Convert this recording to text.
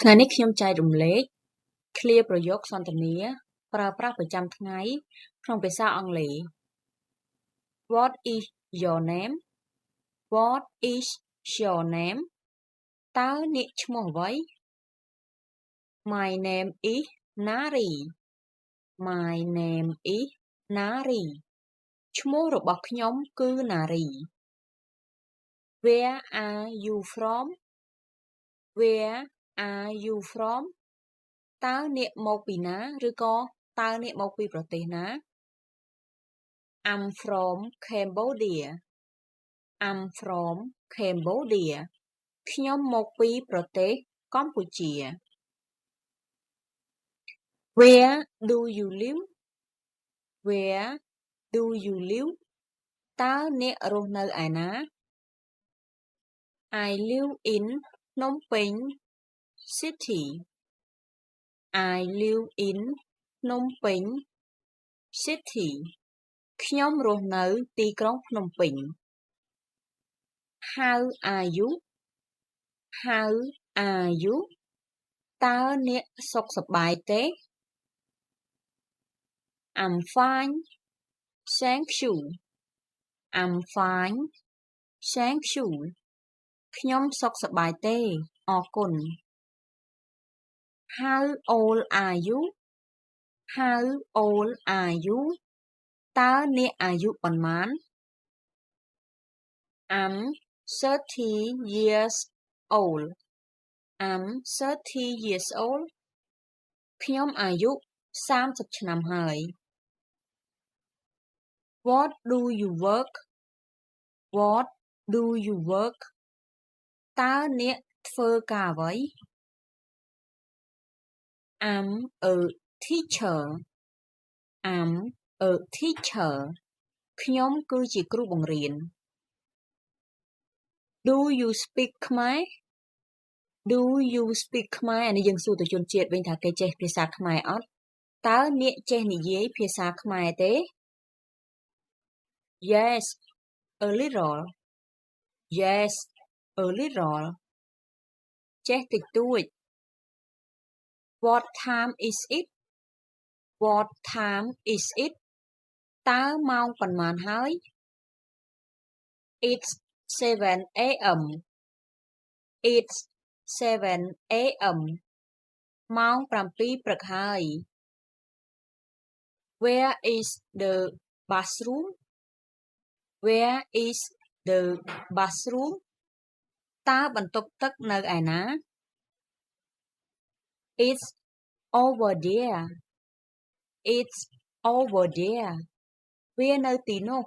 ថ្ងៃនេះខ្ញុំចែករំលែកឃ្លាប្រយោគសន្ទនាប្រើប្រាស់ប្រចាំថ្ងៃក្នុងភាសាអង់គ្លេស What is your name? What is your name? តើអ្នកឈ្មោះអ្វី My name is Nari. My name is Nari. ឈ្មោះរបស់ខ្ញុំគឺ Nari. Where are you from? Where are you from? តើអ្នកមកពីណាឬក៏តើអ្នកមកពីប្រទេសណា I'm from Cambodia. I'm from Cambodia. ខ្ញុំមកពីប្រទេសកម្ពុជា Where do you live? Where do you live? តើអ្នករស់នៅឯណា I live in Phnom Penh City. I live in Phnom Penh City. ខ្ញុំរស់នៅទីក្រុងភ្នំពេញ How are you? How are you? តើអ្នកសុខសប្បាយទេ I'm fine. Thank you. I'm fine. Thank you. ខ្ញុំសុខសប្បាយទេអរគុណ How old are you? How old are you? តើអ្នកអាយុប៉ុន្មាន I'm 30 years old. I'm 30 years old. ខ្ញុំអាយុ30ឆ្នាំហើយ What do you work? What do you work? តើអ្នកធ្វើការអ្វី I'm a teacher. I'm a teacher. ខ្ញុំគឺជាគ្រូបង្រៀន Do you speak Khmer? Do you speak Khmer? អានេះយើងសួរទៅជនជាតិវិញថាគេចេះភាសាខ្មែរអត់តើអ្នកចេះនិយាយភាសាខ្មែរទេ Yes, a little. Yes, a little. ចេះតិចតួច What time is it? What time is it? តើម៉ោងប៉ុន្មានហើយ It's 7 a.m. It's 7 a.m. ម៉ោង7ព្រឹកហើយ Where is the bathroom? Where is the bathroom? តើបន្ទប់ទឹកនៅឯណា It's over there. It's over there. វានៅទីនោះ